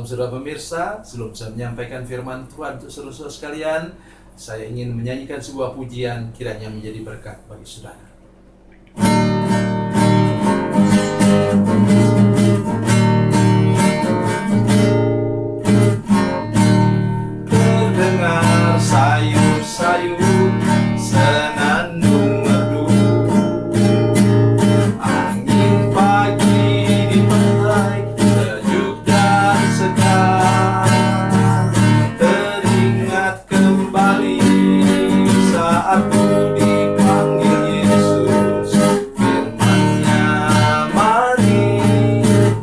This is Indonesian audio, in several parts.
Salam saudara pemirsa, sebelum saya menyampaikan firman Tuhan untuk saudara sekalian, saya ingin menyanyikan sebuah pujian kiranya menjadi berkat bagi saudara. Terdengar sayup-sayup senandung merdu, angin pagi di pantai sejuk dan segar. Teringat kembali saat ku dipanggil Yesus, firman-Nya, mari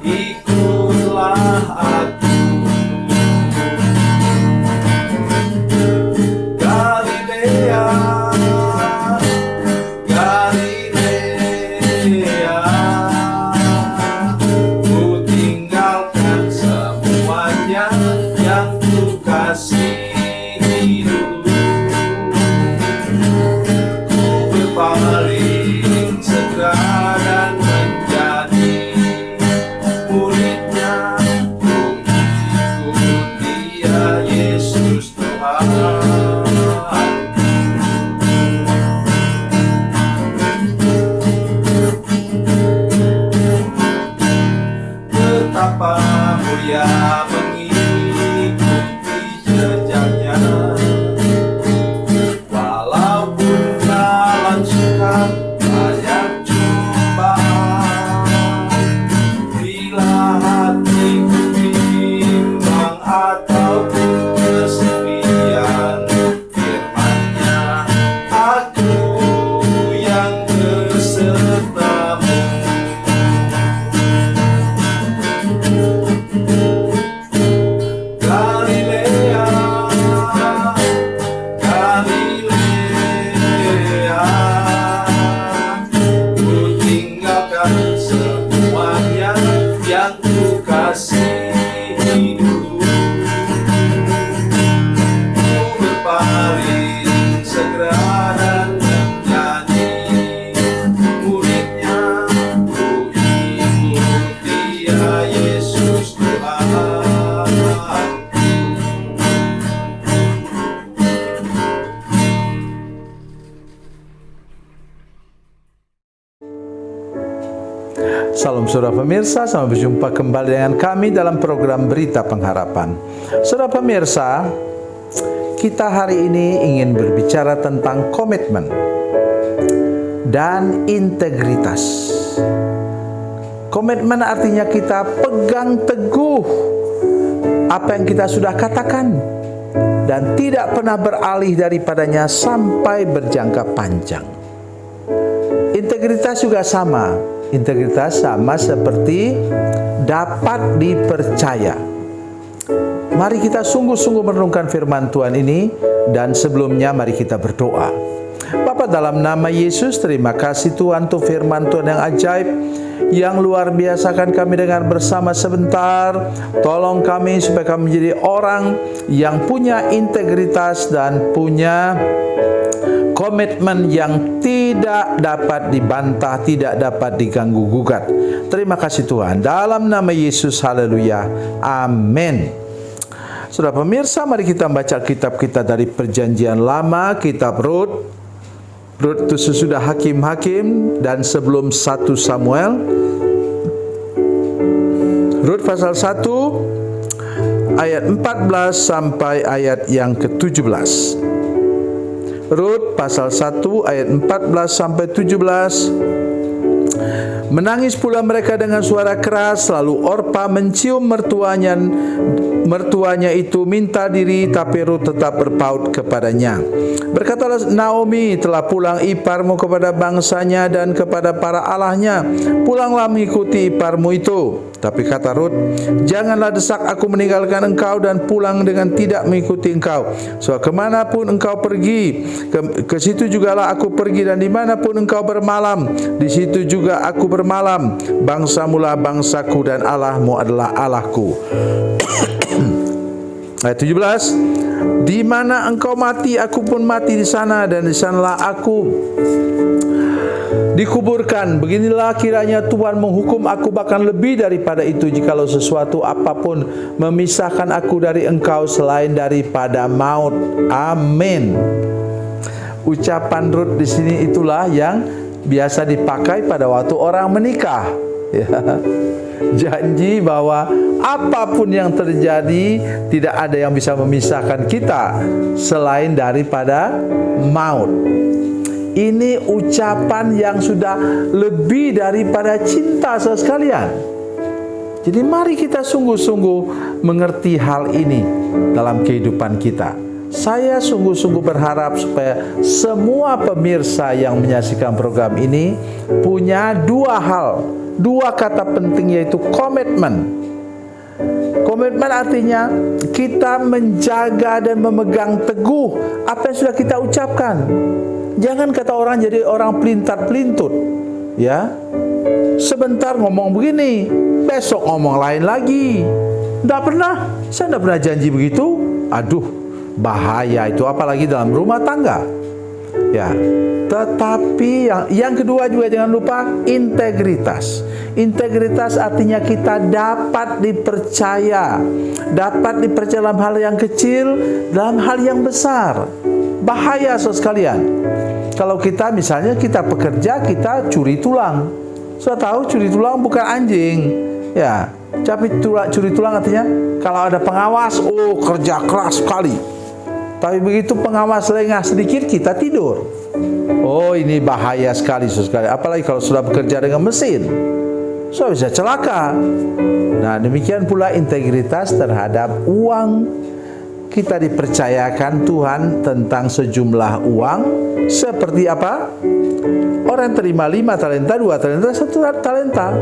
ikutlah aku. Galilea, Galilea, ku tinggalkan semuanya yang ku kasihi dulu. Ku berpaling segera dan menjadi murid-Nya. Ku ikut Dia, Yesus Tuhan. Betapa mulia mengikuti jejaknya, walaupun jalan sukar banyak cobaan. Bila hatiku bimbang ataupun kesepian, firman-Nya, aku yang besertamu. Galilea, Galilea, ku tinggalkan semuanya yang ku kasihi dulu. Ku berpaling segera dan menjadi murid-Nya. Ku ikut Dia, Yesus Tuhan. Salam saudara pemirsa, selamat berjumpa kembali dengan kami dalam program Berita Pengharapan. Saudara pemirsa, kita hari ini ingin berbicara tentang komitmen dan integritas. Komitmen artinya kita pegang teguh apa yang kita sudah katakan dan tidak pernah beralih daripadanya sampai berjangka panjang. Integritas juga sama. Integritas sama seperti dapat dipercaya. Mari kita sungguh-sungguh merenungkan firman Tuhan ini, dan sebelumnya mari kita berdoa. Bapa, dalam nama Yesus, terima kasih Tuhan untuk firman Tuhan yang ajaib, yang luar biasa. Kan kami dengar bersama sebentar. Tolong kami supaya kami menjadi orang yang punya integritas dan punya komitmen yang tidak dapat dibantah, tidak dapat diganggu gugat. Terima kasih Tuhan. Dalam nama Yesus, haleluya. Amin. Saudara pemirsa, mari kita baca kitab kita dari Perjanjian Lama, kitab Rut. Rut itu sesudah Hakim-Hakim dan sebelum 1 Samuel. Rut pasal 1 ayat 14 sampai ayat yang ke-17. Rut pasal 1 ayat 14 sampai 17. Menangis pula mereka dengan suara keras, lalu Orpa mencium mertuanya itu minta diri, tapi Rut tetap berpaut kepadanya. Berkatalah Naomi, telah pulang iparmu kepada bangsanya dan kepada para allahnya. Pulanglah mengikuti iparmu itu. Tapi kata Rut, janganlah desak aku meninggalkan engkau dan pulang dengan tidak mengikuti engkau. So kemanapun engkau pergi, ke situ jugalah aku pergi, dan dimanapun engkau bermalam, di situ juga aku bermalam. Bangsamulah bangsaku dan Allahmu adalah Allahku. Ayat 17. Di mana engkau mati, aku pun mati di sana, dan di sanalah aku dikuburkan. Beginilah kiranya Tuhan menghukum aku, bahkan lebih daripada itu, jikalau sesuatu apapun memisahkan aku dari Engkau selain daripada maut. Amin. Ucapan Rut di sini itulah yang biasa dipakai pada waktu orang menikah. Ya. Janji bahwa apapun yang terjadi, tidak ada yang bisa memisahkan kita selain daripada maut. Ini ucapan yang sudah lebih daripada cinta, saudara sekalian. Jadi mari kita sungguh-sungguh mengerti hal ini dalam kehidupan kita. Saya sungguh-sungguh berharap supaya semua pemirsa yang menyaksikan program ini punya dua kata penting, yaitu komitmen. Komitmen artinya kita menjaga dan memegang teguh apa yang sudah kita ucapkan. Jangan kata orang jadi orang pelintat-pelintut, ya. Sebentar ngomong begini, besok ngomong lain lagi. Saya tidak pernah janji begitu. Aduh, bahaya itu, apalagi dalam rumah tangga. Ya. Tetapi yang kedua juga jangan lupa integritas. Integritas artinya kita dapat dipercaya dalam hal yang kecil, dalam hal yang besar. Bahaya, saudara sekalian, kalau kita misalnya kita pekerja, kita curi tulang. Sudah tahu curi tulang bukan anjing, ya. Tapi curi tulang artinya kalau ada pengawas, kerja keras sekali. Tapi begitu pengawas lengah sedikit, kita tidur. Ini bahaya sekali, saudara. Apalagi kalau sudah bekerja dengan mesin, sudah bisa celaka. Nah, demikian pula integritas terhadap uang. Kita dipercayakan Tuhan tentang sejumlah uang. Seperti apa? Orang terima 5 talenta, 2 talenta, 1 talenta.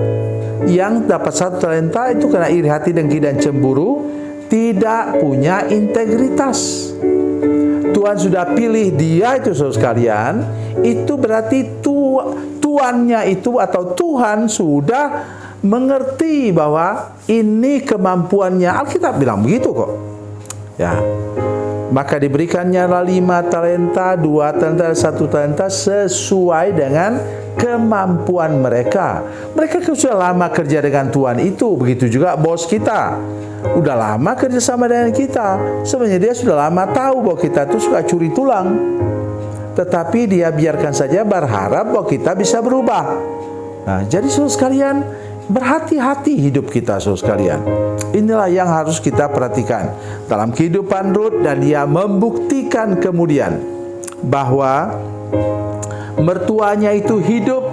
Yang dapat 1 talenta itu karena iri hati, dengki dan cemburu, tidak punya integritas. Tuhan sudah pilih dia itu, saudara sekalian. Itu berarti tuannya itu atau Tuhan sudah mengerti bahwa ini kemampuannya. Alkitab bilang begitu kok. Ya. Maka diberikannya 5 talenta, 2 talenta, 1 talenta sesuai dengan kemampuan mereka. Mereka sudah lama kerja dengan Tuhan itu. Begitu juga bos kita. Udah lama kerja sama dengan kita. Sebenarnya dia sudah lama tahu bahwa kita itu suka curi tulang. Tetapi dia biarkan saja, berharap bahwa kita bisa berubah. Nah, jadi saudara sekalian, berhati-hati hidup kita, saudara sekalian. Inilah yang harus kita perhatikan dalam kehidupan Rut, dan dia membuktikan kemudian bahwa mertuanya itu hidup,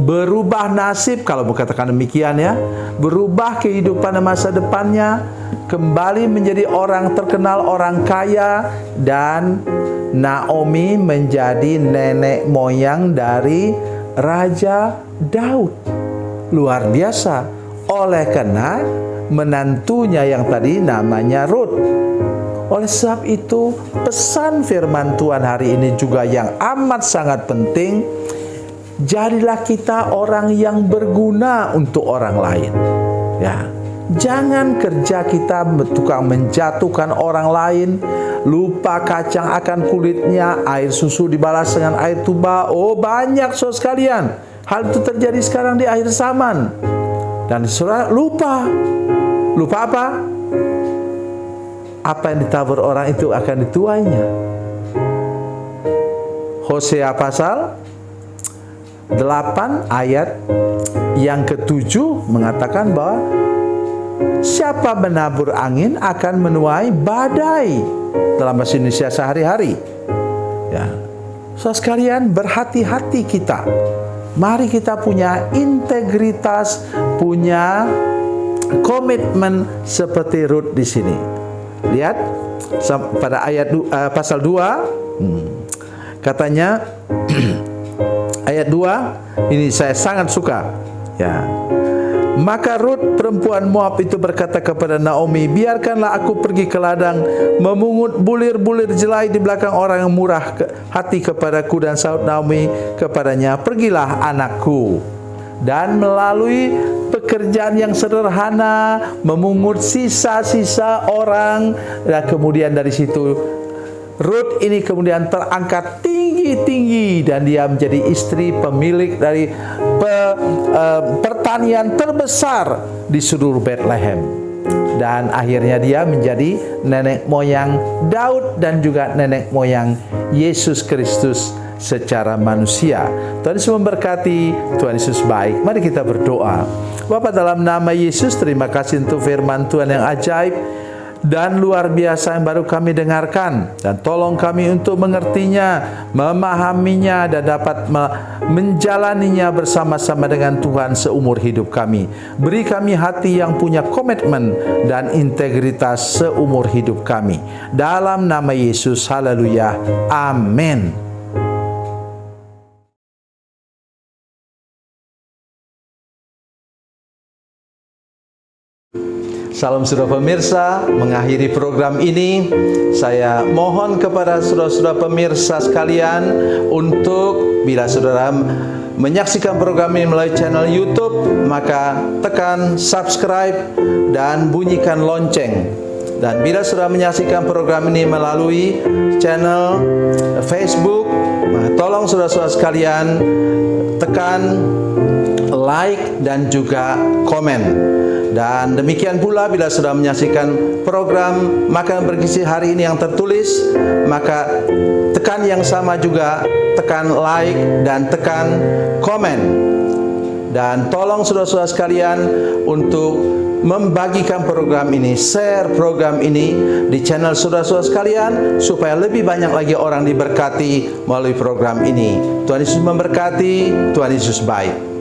berubah nasib, kalau mau katakan demikian ya, berubah kehidupan masa depannya, kembali menjadi orang terkenal, orang kaya, dan Naomi menjadi nenek moyang dari Raja Daud. Luar biasa, oleh karena menantunya yang tadi namanya Rut. Oleh sebab itu, pesan firman Tuhan hari ini juga yang amat sangat penting. Jadilah kita orang yang berguna untuk orang lain. Ya, jangan kerja kita tukang menjatuhkan orang lain, lupa kacang akan kulitnya, air susu dibalas dengan air tuba. Banyak saudara sekalian, hal itu terjadi sekarang di akhir zaman. Dan saudara lupa apa? Apa yang ditabur orang itu akan dituainya. Hosea pasal 8 ayat yang ke-7 mengatakan bahwa siapa menabur angin akan menuai badai, dalam bahasa Indonesia sehari-hari. Ya, saudara sekalian, berhati-hati kita. Mari kita punya integritas, punya komitmen seperti Rut di sini. Lihat pada ayat pasal 2, katanya ayat 2 ini saya sangat suka. Ya. Maka Rut perempuan Moab itu berkata kepada Naomi, biarkanlah aku pergi ke ladang memungut bulir-bulir jelai di belakang orang yang murah hati kepadaku. Dan sahut Naomi kepadanya, pergilah anakku, dan melalui pekerjaan yang sederhana memungut sisa-sisa orang, dan kemudian dari situ Ruth ini kemudian terangkat tinggi-tinggi dan dia menjadi istri pemilik dari pertanian terbesar di seluruh Bethlehem. Dan akhirnya dia menjadi nenek moyang Daud dan juga nenek moyang Yesus Kristus secara manusia. Tuhan Yesus memberkati, Tuhan Yesus baik. Mari kita berdoa. Bapa, dalam nama Yesus, terima kasih untuk firman Tuhan yang ajaib dan luar biasa yang baru kami dengarkan, dan tolong kami untuk mengertinya, memahaminya, dan dapat menjalaninya bersama-sama dengan Tuhan seumur hidup kami. Beri kami hati yang punya komitmen dan integritas seumur hidup kami. Dalam nama Yesus, haleluya, amin. Salam saudara pemirsa, mengakhiri program ini saya mohon kepada saudara-saudara pemirsa sekalian untuk bila saudara menyaksikan program ini melalui channel YouTube, maka tekan subscribe dan bunyikan lonceng. Dan bila saudara menyaksikan program ini melalui channel Facebook, maka tolong saudara-saudara sekalian tekan like dan juga komen. Dan demikian pula bila sudah menyaksikan program Makan Bergizi hari ini yang tertulis, maka tekan yang sama juga, tekan like dan tekan komen. Dan tolong saudara-saudara sekalian untuk membagikan program ini, share program ini di channel saudara-saudara sekalian, supaya lebih banyak lagi orang diberkati melalui program ini. Tuhan Yesus memberkati, Tuhan Yesus baik.